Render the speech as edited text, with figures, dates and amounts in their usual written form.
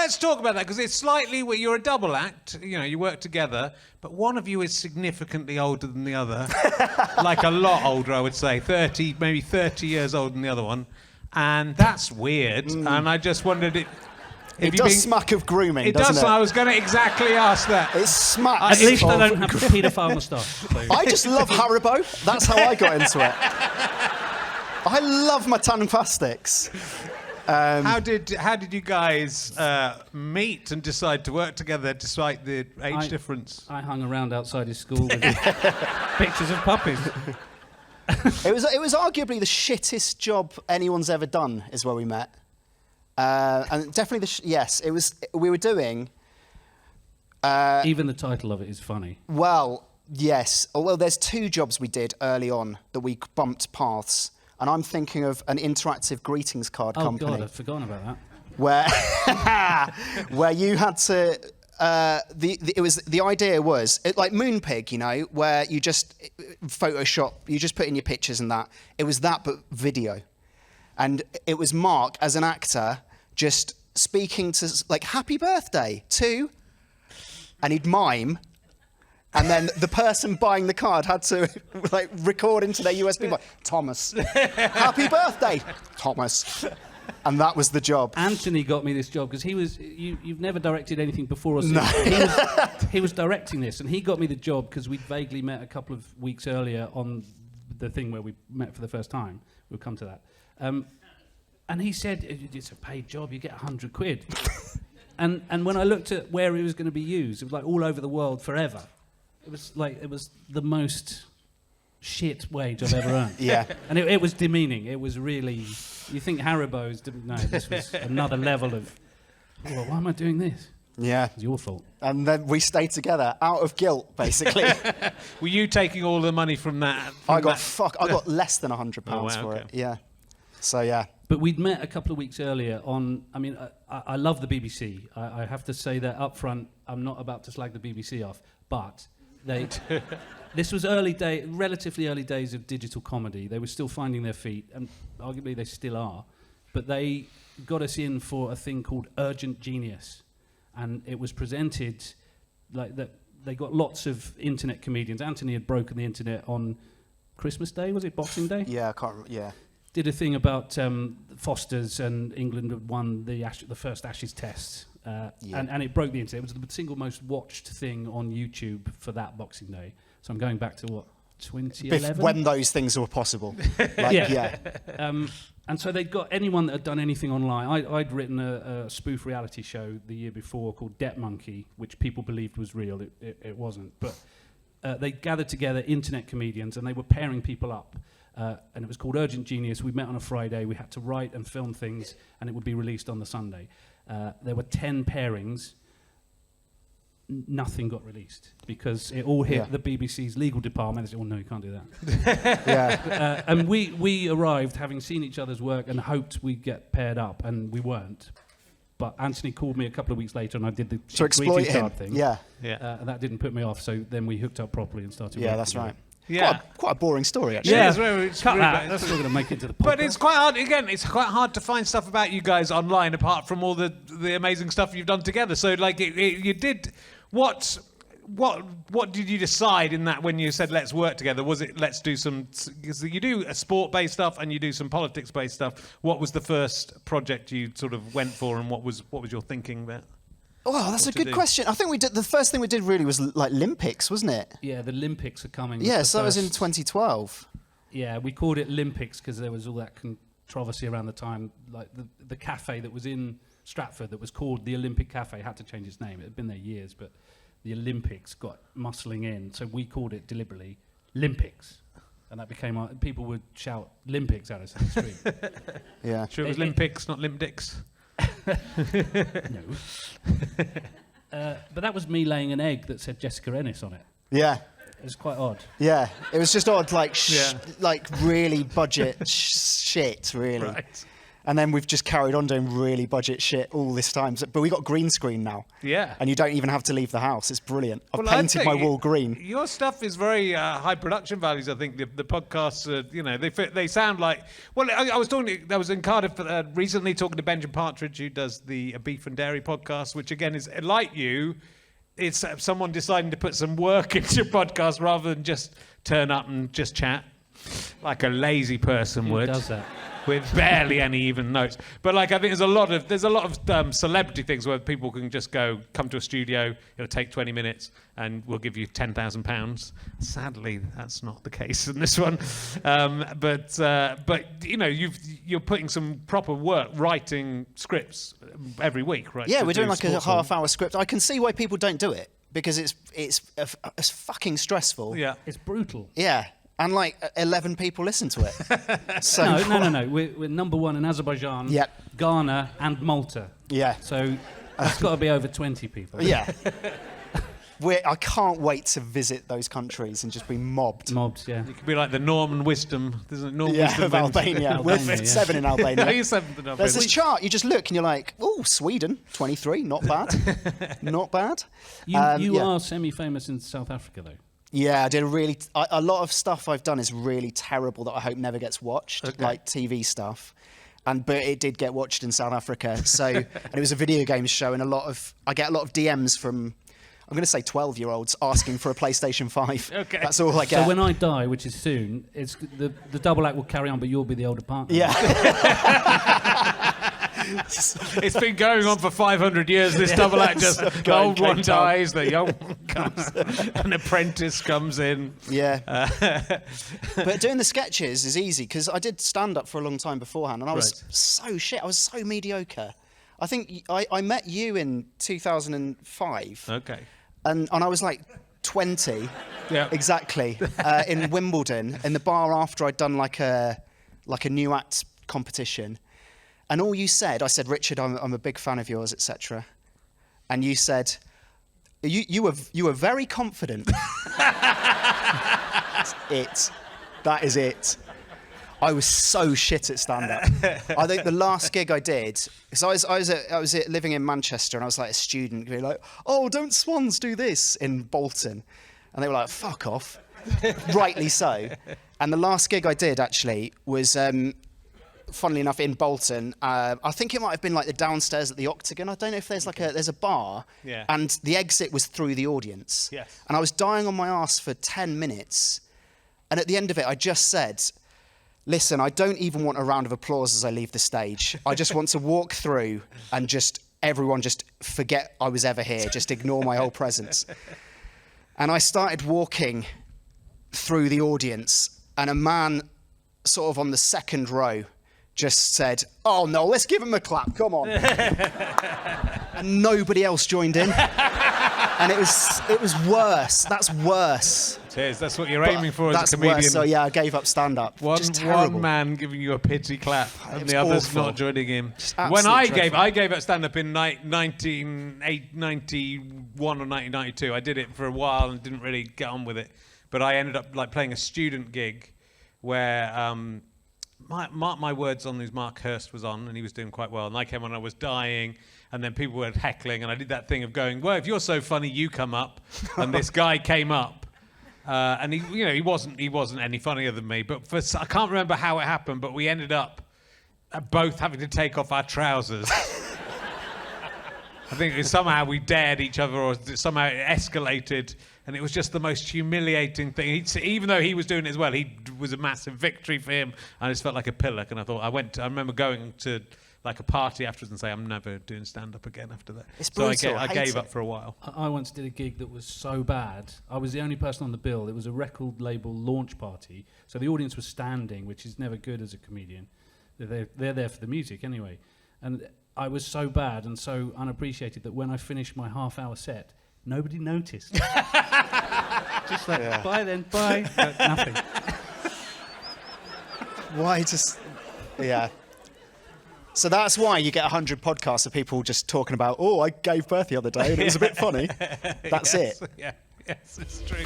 let's talk about that, because it's slightly, you're a double act, you know, you work together, but one of you is significantly older than the other. Like a lot older, I would say, 30, maybe 30 years older than the other one. And that's weird. And I just wondered it does smack of grooming, doesn't it? I was going to exactly ask that. It smacks. At least I don't have the paedophile moustache. So. I just love Haribo. That's how I got into it. I love my Tanafastics. How did you guys meet and decide to work together despite the age difference? I hung around outside his school with pictures of puppies. It was arguably the shittest job anyone's ever done, is where we met. And definitely yes, it was. We were doing. Even the title of it is funny. Well, yes. Well, there's two jobs we did early on that we bumped paths, and I'm thinking of an interactive greetings card company. Oh God, I'd forgotten about that. Where you had to. The idea was like Moonpig, you know, where you just Photoshop, you just put in your pictures and that. It was that, but video, and it was Mark as an actor just speaking to like "Happy birthday" to, and he'd mime, and then the person buying the card had to like record into their USB box. Thomas, happy birthday, Thomas. And that was the job. Anthony got me this job because he was. You've never directed anything before or since. No. He was directing this, and he got me the job because we'd vaguely met a couple of weeks earlier on the thing where we met for the first time. We'll come to that. And he said, "It's a paid job. You get £100." And when I looked at where it was going to be used, it was like all over the world forever. It was the most shit wage I've ever earned. Yeah. And it was demeaning. It was really. You think Haribo's... No, this was another level of... Well, why am I doing this? Yeah. It's your fault. And then we stayed together, out of guilt, basically. Were you taking all the money from that? I got less than £100 for it. Yeah. So, yeah. But we'd met a couple of weeks earlier on... I mean, I love the BBC. I have to say that up front, I'm not about to slag the BBC off, but they... This was relatively early days of digital comedy. They were still finding their feet, and arguably they still are. But they got us in for a thing called Urgent Genius, and it was presented like that. They got lots of internet comedians. Anthony had broken the internet on Christmas Day, was it Boxing Day? Yeah, I can't remember. Yeah. Did a thing about Fosters, and England had won the first Ashes Test, and it broke the internet. It was the single most watched thing on YouTube for that Boxing Day. So I'm going back to what, 2011? When those things were possible. And so they'd got anyone that had done anything online. I'd written a spoof reality show the year before called Debt Monkey, which people believed was real. It wasn't. But they gathered together internet comedians, and they were pairing people up. And it was called Urgent Genius. We met on a Friday. We had to write and film things, and it would be released on the Sunday. There were 10 pairings. Nothing got released because it all hit the BBC's legal department. They said, "Oh no, you can't do that." And we arrived having seen each other's work and hoped we'd get paired up, and we weren't. But Anthony called me a couple of weeks later, and I did the greeting card thing. And that didn't put me off. So then we hooked up properly and started. Yeah, that's together. right. Yeah, quite a boring story actually. Yeah, cut that. That's not going to make it to the podcast. But it's quite hard. Again, it's quite hard to find stuff about you guys online apart from all the amazing stuff you've done together. So, like, you did. What did you decide in that when you said let's work together? Was it let's do some? Because you do a sport-based stuff and you do some politics-based stuff. What was the first project you sort of went for, and what was your thinking there? Oh, that's a good question. I think the first thing we did really was like Olympics, wasn't it? Yeah, the Olympics are coming. Yeah, so that was in 2012. Yeah, we called it Olympics because there was all that controversy around the time. Like the cafe that was in Stratford that was called the Olympic Cafe had to change its name. It had been there years, but the Olympics got muscling in, so we called it deliberately Olympics. And that became people would shout Olympics at us in the street. Yeah. Sure, it was Olympics, not Limp Dicks. No. But that was me laying an egg that said Jessica Ennis on it. Yeah. It was quite odd. Yeah, it was just odd, like really budget shit, really. Right. And then we've just carried on doing really budget shit all this time. But we got green screen now. Yeah. And you don't even have to leave the house. It's brilliant. I've Well, I'd painted say my wall green. Your stuff is very high production values. I think the podcasts, they sound like. Well, I was in Cardiff recently talking to Benjamin Partridge, who does the Beef and Dairy podcast, which again is like you. It's someone deciding to put some work into a podcast rather than just turn up and just chat like a lazy person would. Who does that? With barely any even notes. But like, I think there's a lot of celebrity things where people can just come to a studio, it'll take 20 minutes and we'll give you £10,000. Sadly, that's not the case in this one. But you're putting some proper work writing scripts every week, right? Yeah, to we're doing do like a sports half-hour script. I can see why people don't do it because it's fucking stressful. Yeah. It's brutal. Yeah. And like 11 people listen to it. So No. We're number one in Azerbaijan, Yep. Ghana, and Malta. Yeah. So it's got to be over 20 people. Yeah. I can't wait to visit those countries and just be mobbed. Mobs, yeah. You could be like the Norman Wisdom. There's Norman Yeah, Wisdom of Albania. Albania, We're yeah. 7 in Albania. No, you're seventh in There's Albania. this chart, you just look and you're like, oh, Sweden, 23, not bad. Not bad. You Yeah. are semi-famous in South Africa, though. Yeah, I did a lot of stuff I've done is really terrible that I hope never gets watched, like TV stuff. But it did get watched in South Africa. So, and it was a video games show, and I get a lot of DMs from, I'm going to say 12-year-olds asking for a PlayStation 5. Okay. That's all I get. So when I die, which is soon, it's the double act will carry on, but you'll be the older partner. Yeah. It's been going on for 500 years. This double act just the old one dies, the young one comes, an apprentice comes in. Yeah. But doing the sketches is easy because I did stand up for a long time beforehand, and I was so shit. I was so mediocre. I think I met you in 2005. Okay. And I was like 20. Yeah. Exactly. In Wimbledon, in the bar after I'd done like a new act competition. And all you said, I said, Richard, I'm a big fan of yours, etc. And you said, you were very confident. That's it. That is it. I was so shit at stand-up. I think the last gig I did, because I was living in Manchester and I was like a student, being like, oh, don't Swans do this in Bolton? And they were like, fuck off. Rightly so. And the last gig I did actually was, funnily enough, in Bolton. I think it might have been like the downstairs at the Octagon. I don't know if there's there's a bar. Yeah. And the exit was through the audience. Yes. And I was dying on my arse for 10 minutes. And at the end of it, I just said, listen, I don't even want a round of applause as I leave the stage. I just want to walk through and everyone just forget I was ever here. Just ignore my whole presence. And I started walking through the audience, and a man sort of on the second row just said, oh no, let's give him a clap, come on. And nobody else joined in. And it was worse. That's worse. It is. That's what you're aiming for as a comedian. Worse. So yeah, I gave up stand-up. One man giving you a pity clap and was the others awful. not joining him. Just When I absolutely gave up stand-up in 1991 or 1992. I did it for a while and didn't really get on with it. But I ended up like playing a student gig where Mark My Words on, whose Mark Hurst was on, and he was doing quite well. And I came on, I was dying, and then people were heckling, and I did that thing of going, well, if you're so funny, you come up. And this guy came up, and he wasn't any funnier than me. But I can't remember how it happened, but we ended up both having to take off our trousers. I think somehow we dared each other, or somehow it escalated, and it was just the most humiliating thing. Even though he was doing it as well, he was a massive victory for him. I just felt like a pillock, and I remember going to like a party afterwards and say, I'm never doing stand-up again after that. It's so brutal. I gave up for a while. I once did a gig that was so bad. I was the only person on the bill. It was a record label launch party, so the audience was standing, which is never good as a comedian. They're there for the music anyway. And I was so bad and so unappreciated that when I finished my half-hour set, nobody noticed. Just like, bye then, bye. Nothing. Why just... Yeah. So that's why you get 100 podcasts of people just talking about, oh, I gave birth the other day and it was a bit funny. That's it. Yeah, yes, it's true.